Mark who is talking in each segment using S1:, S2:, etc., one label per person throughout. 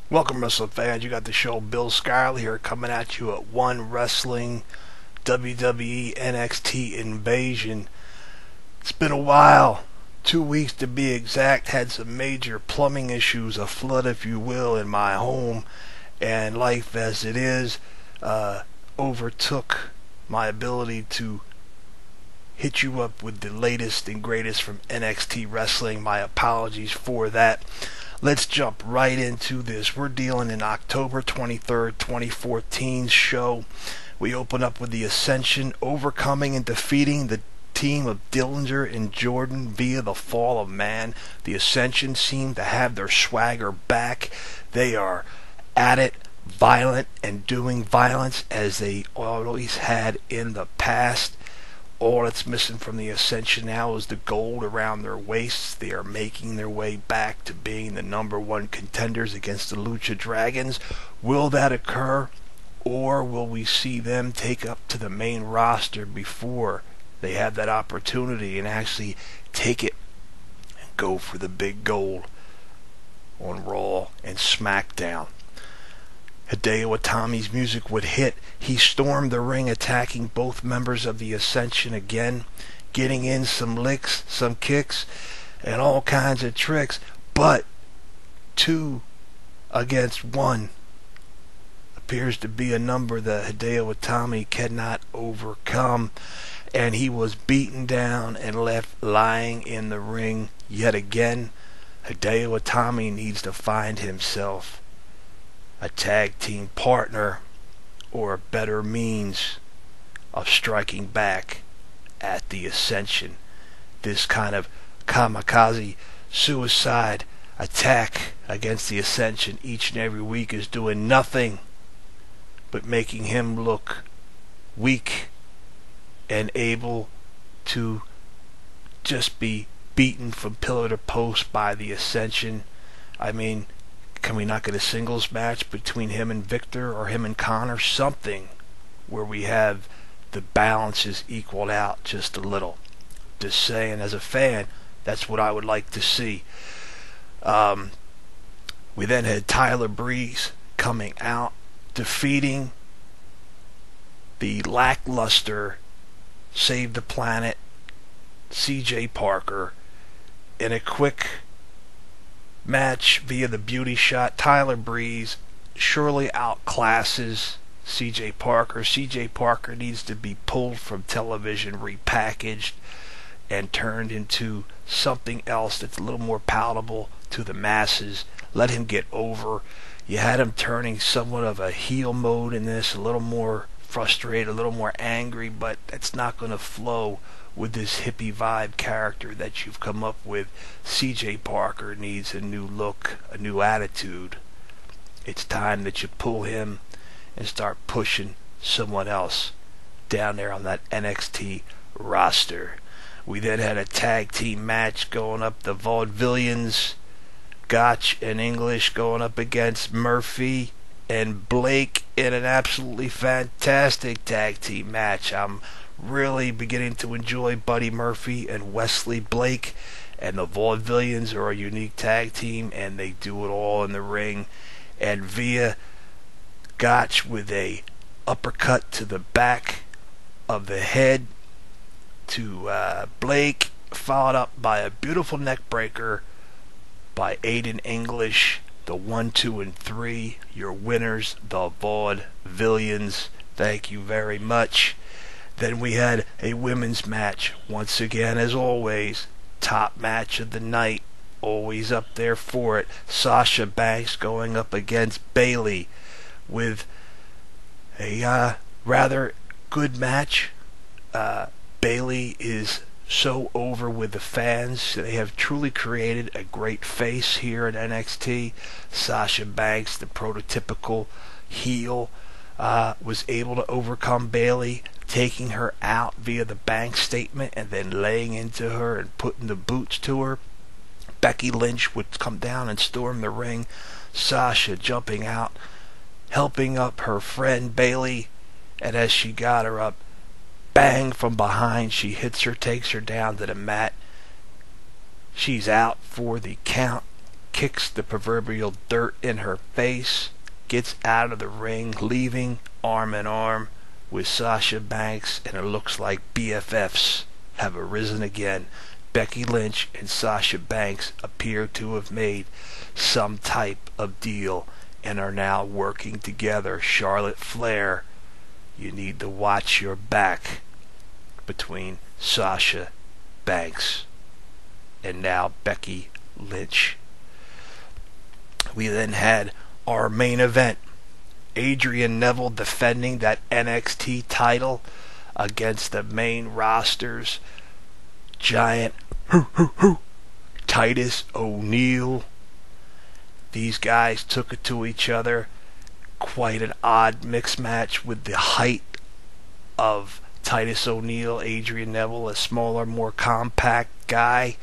S1: Welcome, wrestling fans. You got the show Bill Schuyler here coming at you at 1Wrestling WWE NXT Invasion. It's been a while, 2 weeks to be exact. Had some major plumbing issues, a flood, if you will, in my home, and life as it is overtook my ability to hit you up with the latest and greatest from NXT Wrestling. My apologies for that. Let's jump right into this. We're dealing in October 23rd, 2014's show. We open up with the Ascension overcoming and defeating the team of Dillinger and Jordan via the fall of man. The Ascension seem to have their swagger back. They are at it, violent and doing violence as they always had in the past. All that's missing from the Ascension now is the gold around their waists. They are making their way back to being the #1 contenders against the Lucha Dragons. Will that occur, or will we see them take up to the main roster before they have that opportunity and actually take it and go for the big gold on Raw and SmackDown? Hideo Itami's music would hit. He stormed the ring, attacking both members of the Ascension again, getting in some licks, some kicks, and all kinds of tricks. But 2 against 1 appears to be a number that Hideo Itami cannot overcome, and he was beaten down and left lying in the ring yet again. Hideo Itami needs to find himself a tag team partner or a better means of striking back at the Ascension. This kind of kamikaze suicide attack against the Ascension each and every week is doing nothing but making him look weak and able to just be beaten from pillar to post by the Ascension. I mean, can we not get a singles match between him and Victor or him and Connor? Something where we have the balances equaled out just a little. Just saying, as a fan, that's what I would like to see. We then had Tyler Breeze coming out, defeating the lackluster Save the Planet CJ Parker in a quick match via the beauty shot. Tyler Breeze surely outclasses CJ Parker. CJ Parker needs to be pulled from television, repackaged, and turned into something else that's a little more palatable to the masses. Let him get over. You had him turning somewhat of a heel mode in this, a little more frustrated, a little more angry, but that's not going to flow with this hippie vibe character that you've come up with. CJ Parker needs a new look, a new attitude. It's time that you pull him and start pushing someone else down there on that NXT roster. We then had a tag team match going up, the Vaudevillians, Gotch and English going up against Murphy and Blake in an absolutely fantastic tag team match. I'm really beginning to enjoy Buddy Murphy and Wesley Blake, and the Vaudevillians are a unique tag team, and they do it all in the ring. And via Gotch with a uppercut to the back of the head to Blake, followed up by a beautiful neck breaker by Aiden English. The 1, 2, and 3, your winners, the Vaudevillians. Thank you very much. Then we had a women's match. Once again, as always, top match of the night. Always up there for it. Sasha Banks going up against Bayley with a rather good match. Bayley is so over with the fans. They have truly created a great face here at NXT. Sasha Banks, the prototypical heel, was able to overcome Bayley, taking her out via the bank statement and then laying into her and putting the boots to her. Becky Lynch would come down and storm the ring. Sasha jumping out, helping up her friend Bayley, and as she got her up, bang from behind, she hits her, takes her down to the mat. She's out for the count. kicks the proverbial dirt in her face, gets out of the ring, leaving arm in arm with Sasha Banks, and it looks like BFFs have arisen again. Becky Lynch and Sasha Banks appear to have made some type of deal and are now working together. Charlotte Flair, you need to watch your back between Sasha Banks and now Becky Lynch. We then had our main event, Adrian Neville defending that NXT title against the main roster's giant Titus O'Neil. These guys took it to each other. Quite an odd mixed match with the height of Titus O'Neil. Adrian Neville, a smaller, more compact guy,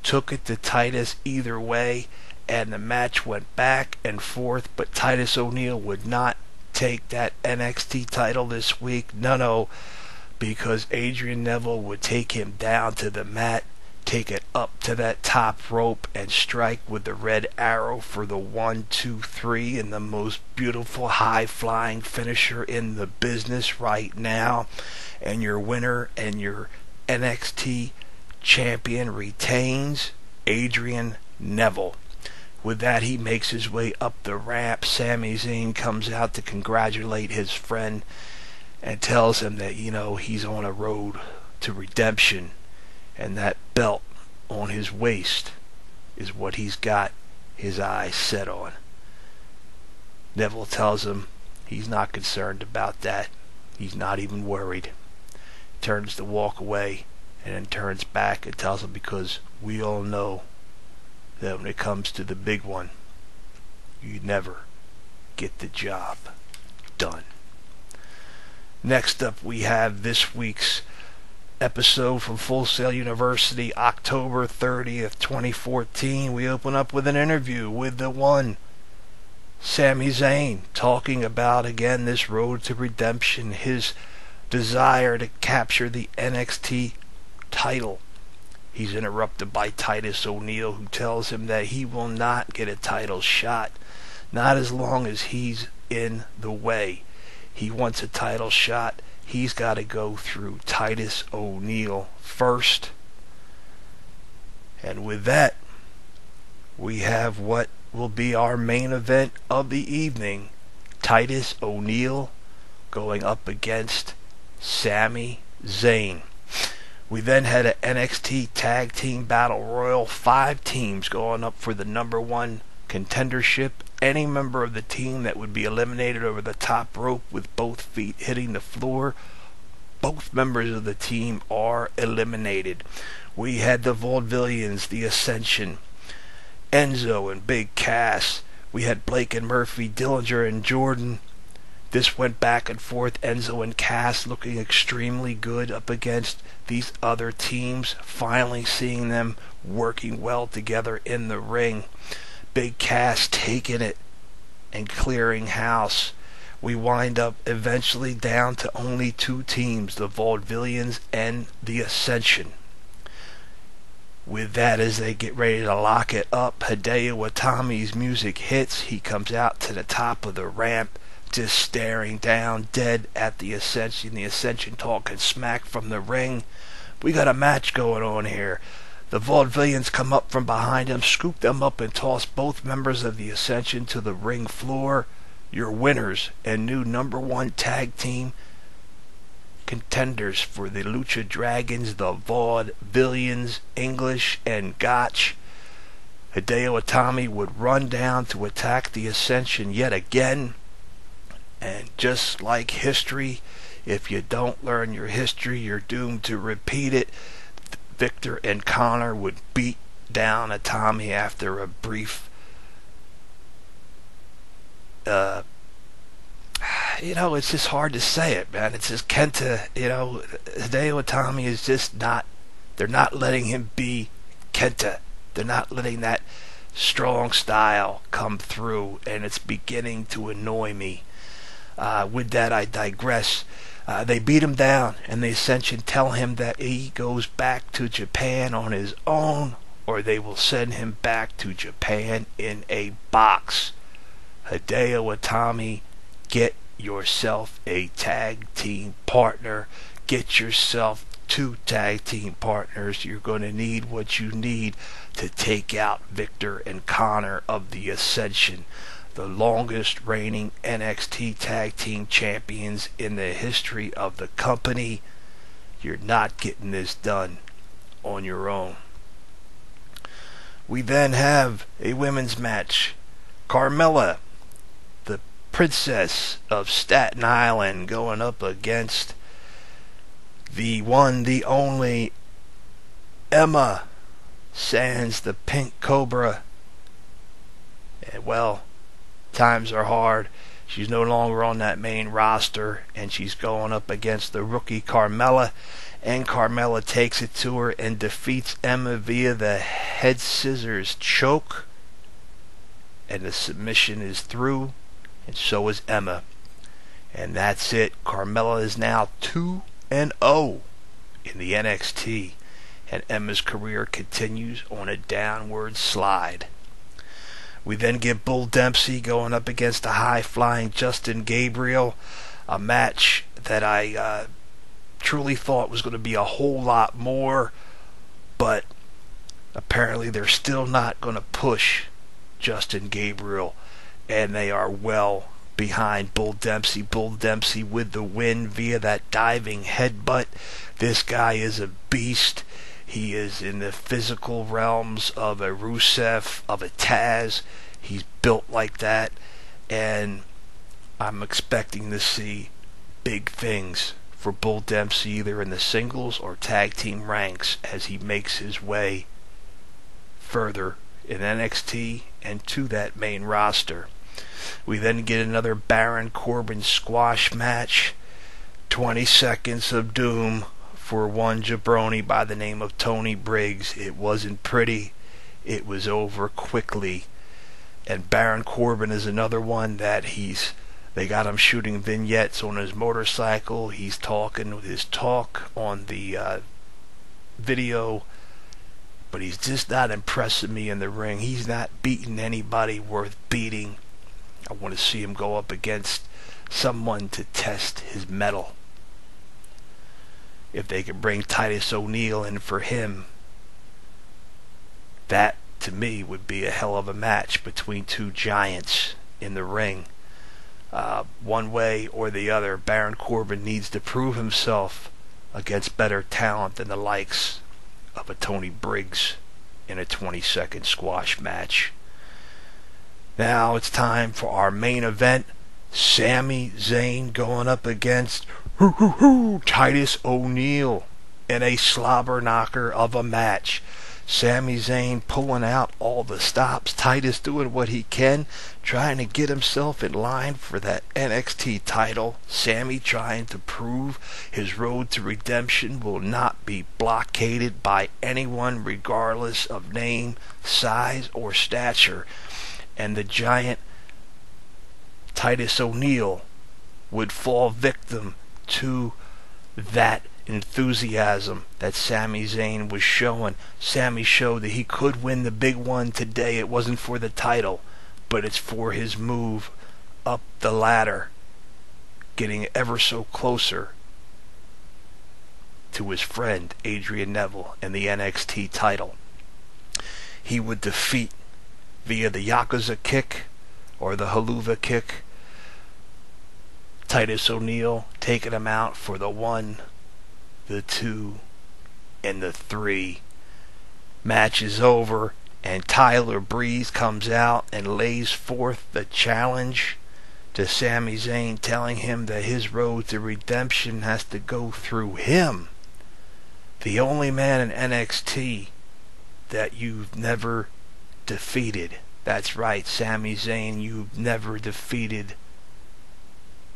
S1: took it to Titus either way, and the match went back and forth, but Titus O'Neil would not take that NXT title this week. No, because Adrian Neville would take him down to the mat, take it up to that top rope, and strike with the red arrow for the 1-2-3 and the most beautiful high-flying finisher in the business right now. And your winner and your NXT champion retains, Adrian Neville. With that, he makes his way up the ramp. Sami Zayn comes out to congratulate his friend and tells him that, he's on a road to redemption, and that belt on his waist is what he's got his eyes set on. Neville tells him he's not concerned about that. He's not even worried. Turns to walk away, and then turns back and tells him, because we all know that when it comes to the big one, you never get the job done. Next up, we have this week's episode from Full Sail University, October 30th, 2014. We open up with an interview with the one, Sami Zayn, talking about, again, this road to redemption, his desire to capture the NXT title. He's interrupted by Titus O'Neil, who tells him that he will not get a title shot, not as long as he's in the way. He wants a title shot. He's got to go through Titus O'Neil first. And with that, we have what will be our main event of the evening. Titus O'Neil going up against Sami Zayn. We then had an NXT Tag Team Battle Royal. 5 teams going up for the number 1 contendership. Any member of the team that would be eliminated over the top rope with both feet hitting the floor, both members of the team are eliminated. We had the Vaudevillians, the Ascension, Enzo and Big Cass. We had Blake and Murphy, Dillinger and Jordan. This went back and forth. Enzo and Cass looking extremely good up against these other teams. Finally seeing them working well together in the ring. Big Cass taking it and clearing house. We wind up eventually down to only 2 teams, the Vaudevillians and the Ascension. With that, as they get ready to lock it up, Hideo Itami's music hits. He comes out to the top of the ramp, just staring down dead at the Ascension. The Ascension talking smack from the ring. We got a match going on here. The Vaudevillians come up from behind him, scoop them up, and toss both members of the Ascension to the ring floor. Your winners and new number 1 tag team contenders for the Lucha Dragons, the Vaudevillians, English and Gotch. Hideo Itami would run down to attack the Ascension yet again. And just like history, if you don't learn your history, you're doomed to repeat it. Victor and Connor would beat down Itami after a brief it's just hard to say it, man. It's just Kenta, Hideo Itami is just not, they're not letting him be Kenta. They're not letting that strong style come through, and it's beginning to annoy me. With that, I digress. They beat him down, and the Ascension tell him that he goes back to Japan on his own or they will send him back to Japan in a box. Hideo Itami, get yourself a tag team partner. Get yourself 2 tag team partners. You're going to need what you need to take out Victor and Connor of the Ascension, the longest reigning NXT tag team champions in the history of the company. You're not getting this done on your own. We then have a women's match. Carmella, the Princess of Staten Island, going up against the one, the only Emma sans the Pink Cobra. And well, times are hard. She's no longer on that main roster, and she's going up against the rookie Carmella. And Carmella takes it to her and defeats Emma via the head scissors choke. And the submission is through, and so is Emma. And that's it. Carmella is now 2-0 in the NXT, and Emma's career continues on a downward slide. We then get Bull Dempsey going up against a high-flying Justin Gabriel, a match that I truly thought was going to be a whole lot more, but apparently they're still not going to push Justin Gabriel, and they are well behind Bull Dempsey. Bull Dempsey with the win via that diving headbutt. This guy is a beast. He is in the physical realms of a Rusev, of a Taz. He's built like that, and I'm expecting to see big things for Bull Dempsey, either in the singles or tag team ranks, as he makes his way further in NXT and to that main roster. We then get another Baron Corbin squash match. 20 seconds of doom for one jabroni by the name of Tony Briggs. It wasn't pretty. It was over quickly. And Baron Corbin is another one that they got him shooting vignettes on his motorcycle. He's talking with his talk on the video, but he's just not impressing me in the ring. He's not beating anybody worth beating. I want to see him go up against someone to test his mettle. If they could bring Titus O'Neil in for him, that to me would be a hell of a match between two giants in the ring. One way or the other, Baron Corbin needs to prove himself against better talent than the likes of a Tony Briggs in a 20-second squash match. Now it's time for our main event. Sami Zayn going up against Titus O'Neil in a slobber knocker of a match. Sami Zayn pulling out all the stops. Titus doing what he can, trying to get himself in line for that NXT title. Sami trying to prove his road to redemption will not be blockaded by anyone, regardless of name, size, or stature. And the giant Titus O'Neil would fall victim to that enthusiasm that Sami Zayn was showing. Sami showed that he could win the big one today. It wasn't for the title, but it's for his move up the ladder, getting ever so closer to his friend Adrian Neville and the NXT title. He would defeat via the Yakuza kick or the Haluva kick Titus O'Neil, taking him out for the 1, the 2, and the 3. Match is over, and Tyler Breeze comes out and lays forth the challenge to Sami Zayn, telling him that his road to redemption has to go through him. The only man in NXT that you've never defeated. That's right, Sami Zayn, you've never defeated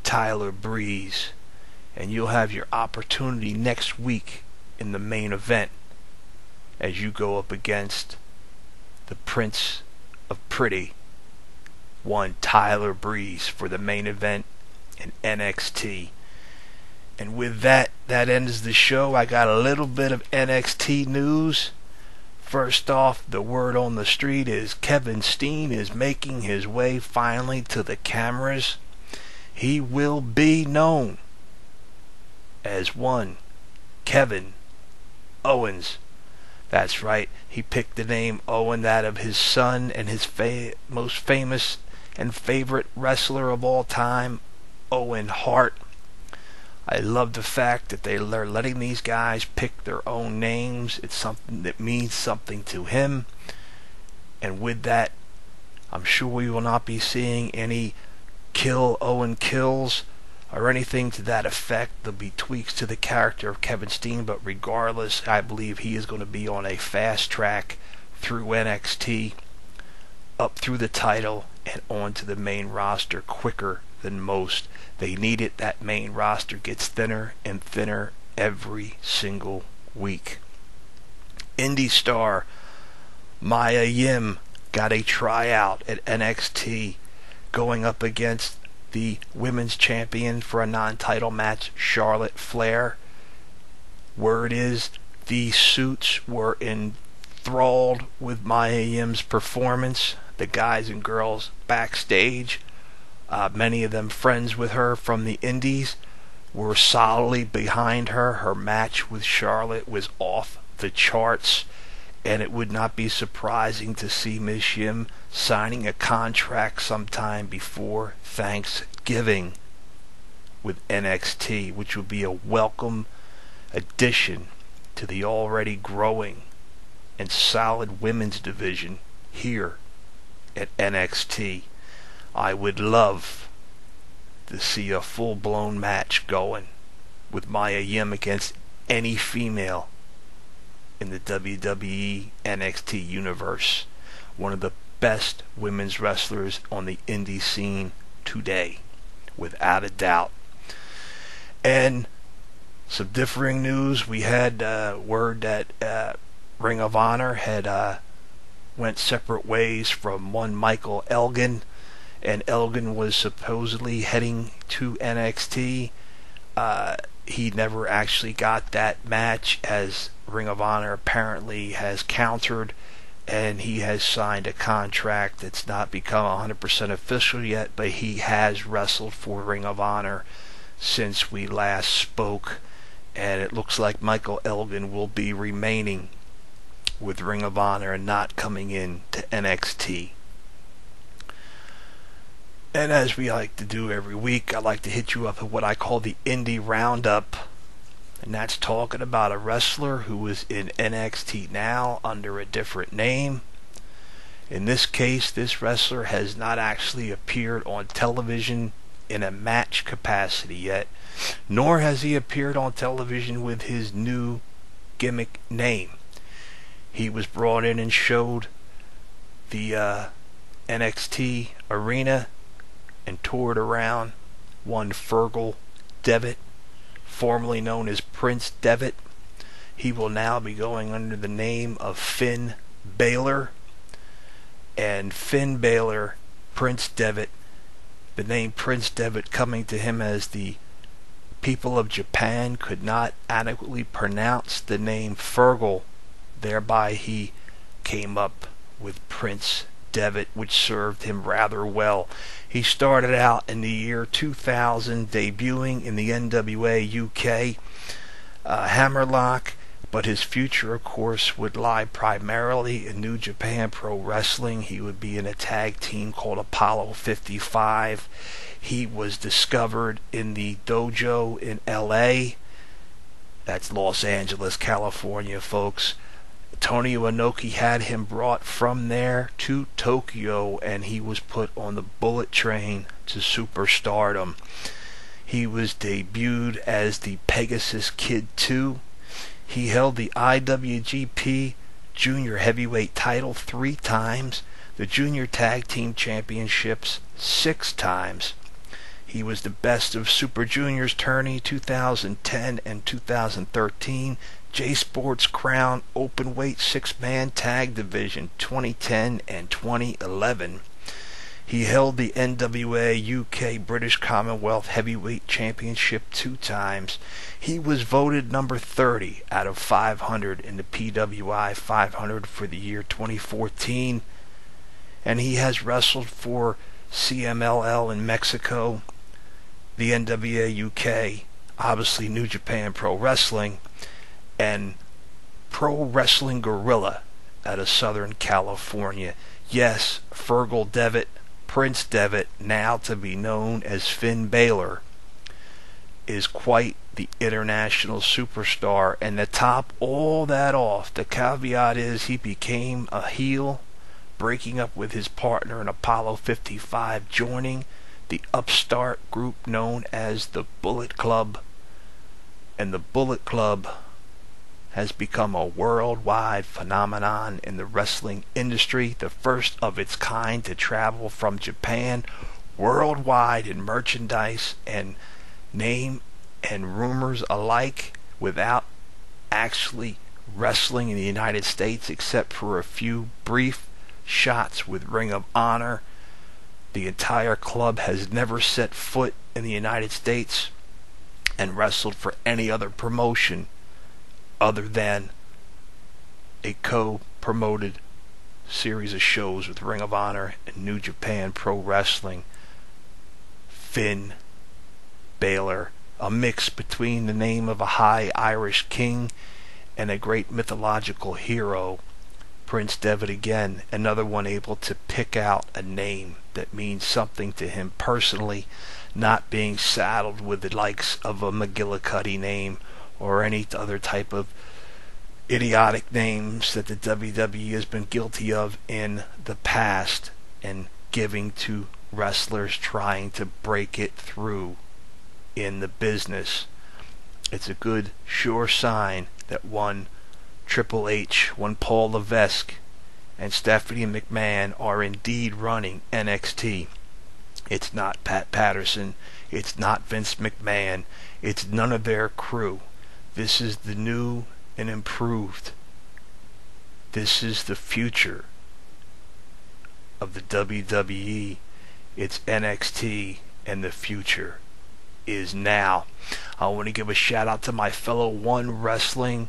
S1: Tyler Breeze. And you'll have your opportunity next week in the main event as you go up against the Prince of Pretty, one Tyler Breeze, for the main event in NXT. And with that ends the show. I got a little bit of NXT news First off, the word on the street is Kevin Steen is making his way finally to the cameras. He will be known as one Kevin Owens. That's right, he picked the name Owen, that of his son and his most famous and favorite wrestler of all time, Owen Hart. I love the fact that they're letting these guys pick their own names. It's something that means something to him. And with that, I'm sure we will not be seeing any kill Owen kills or anything to that effect. There'll be tweaks to the character of Kevin Steen, but regardless, I believe he is going to be on a fast track through NXT, up through the title, and onto the main roster quicker than most. They need it. That main roster gets thinner and thinner every single week. Indie star MIA YIM got a tryout at NXT, going up against the women's champion for a non-title match, Charlotte Flair. Word is the suits were enthralled with MIA YIM's performance. The guys and girls backstage, many of them friends with her from the indies, were solidly behind her. Her match with Charlotte was off the charts, and it would not be surprising to see Miss Yim signing a contract sometime before Thanksgiving with NXT, which would be a welcome addition to the already growing and solid women's division here at NXT. I would love to see a full-blown match going with MIA YIM against any female in the WWE NXT universe. One of the best women's wrestlers on the indie scene today, without a doubt. And some differing news. We had word that Ring of Honor had went separate ways from one Michael Elgin, and Elgin was supposedly heading to NXT. He never actually got that match, as Ring of Honor apparently has countered, and he has signed a contract that's not become 100% official yet, but he has wrestled for Ring of Honor since we last spoke, and it looks like Michael Elgin will be remaining with Ring of Honor and not coming in to NXT. And as we like to do every week, I like to hit you up with what I call the Indy Roundup. And that's talking about a wrestler who is in NXT now under a different name. In this case, this wrestler has not actually appeared on television in a match capacity yet, nor has he appeared on television with his new gimmick name. He was brought in and showed the NXT arena and toured around one Fergal Devitt, formerly known as Prince Devitt. He will now be going under the name of Finn Balor. And Finn Balor, Prince Devitt, the name Prince Devitt coming to him as the people of Japan could not adequately pronounce the name Fergal. Thereby he came up with Prince Devitt, which served him rather well. He started out in the year 2000, debuting in the NWA UK Hammerlock, but his future, of course, would lie primarily in New Japan Pro Wrestling. He would be in a tag team called Apollo 55. He was discovered in the dojo in LA. That's Los Angeles, California, folks. Tony Inoki had him brought from there to Tokyo, and he was put on the bullet train to superstardom. He was debuted as the Pegasus Kid 2. He held the IWGP Junior Heavyweight title 3 times, the Junior Tag Team Championships 6 times. He was the Best of Super Juniors tourney 2010 and 2013, J Sports Crown Openweight 6-man Tag Division 2010 and 2011. He held the NWA UK British Commonwealth Heavyweight Championship 2 times. He was voted number 30 out of 500 in the PWI 500 for the year 2014. And he has wrestled for CMLL in Mexico, the NWA UK, obviously New Japan Pro Wrestling, and Pro Wrestling Guerrilla out of Southern California. Yes, Fergal Devitt, Prince Devitt, now to be known as Finn Balor, is quite the international superstar. And to top all that off, the caveat is he became a heel, breaking up with his partner in Apollo 55, joining the upstart group known as the Bullet Club. And the Bullet Club has become a worldwide phenomenon in the wrestling industry, the first of its kind to travel from Japan worldwide in merchandise and name and rumors alike, without actually wrestling in the United States except for a few brief shots with Ring of Honor. The entire club has never set foot in the United States and wrestled for any other promotion other than a co-promoted series of shows with Ring of Honor and New Japan Pro Wrestling. Finn Balor, a mix between the name of a high Irish king and a great mythological hero. Prince Devitt, again, another one able to pick out a name that means something to him personally, not being saddled with the likes of a McGillicuddy name or any other type of idiotic names that the WWE has been guilty of in the past, and giving to wrestlers trying to break it through in the business. It's a good, sure sign that one Triple H, one Paul Levesque, and Stephanie McMahon are indeed running NXT. It's not Pat Patterson. It's not Vince McMahon. It's none of their crew. This is the new and improved. This is the future of the WWE. It's NXT, and the future is now. I want to give a shout out to my fellow One Wrestling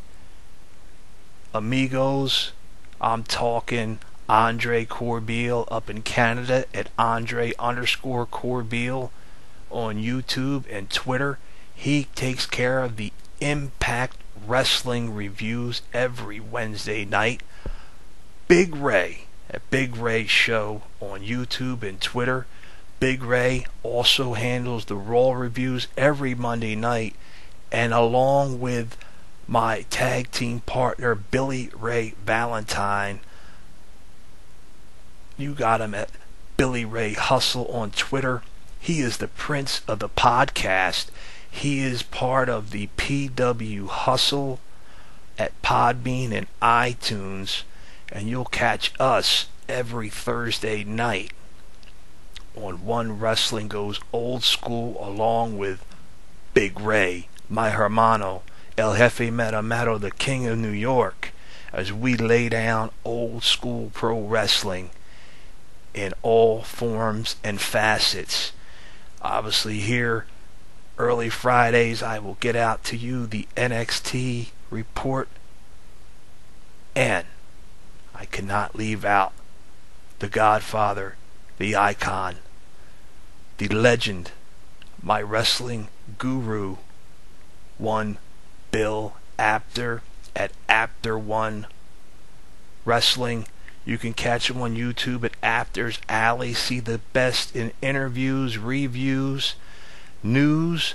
S1: amigos. I'm talking Andre Corbeil up in Canada at Andre_Corbeil on YouTube and Twitter. He takes care of the Impact Wrestling reviews every Wednesday night. Big Ray at Big Ray Show on YouTube and Twitter. Big Ray also handles the Raw reviews every Monday night, and along with my tag team partner Billy Ray Valentine, you got him at Billy Ray Hustle on Twitter. He is the prince of the podcast. He is part of the PW Hustle at Podbean and iTunes, and you'll catch us every Thursday night on One Wrestling Goes Old School, along with Big Ray, my hermano, El Jefe Metamero, the King of New York, as we lay down old school pro wrestling in all forms and facets. Obviously here, early Fridays, I will get out to you the NXT report, and I cannot leave out the Godfather, the icon, the legend, my wrestling guru, one Bill Apter at Apter One Wrestling. You can catch him on YouTube at Apter's Alley. See the best in interviews, reviews, news,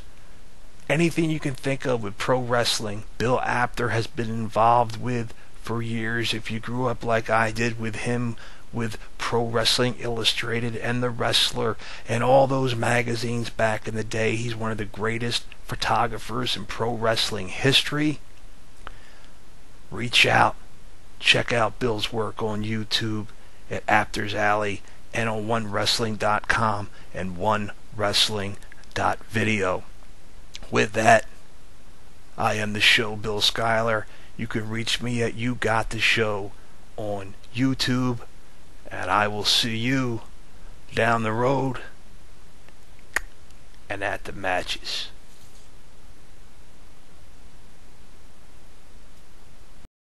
S1: anything you can think of with pro wrestling. Bill Apter has been involved with for years. If you grew up like I did with him, with Pro Wrestling Illustrated and The Wrestler and all those magazines back in the day, he's one of the greatest photographers in pro wrestling history. Reach out, check out Bill's work on YouTube at Apter's Alley and on OneWrestling.com and OneWrestling.video. With that, I am the show, Bill Schuyler. You can reach me at You Got the Show on YouTube, and I will see you down the road and at the matches.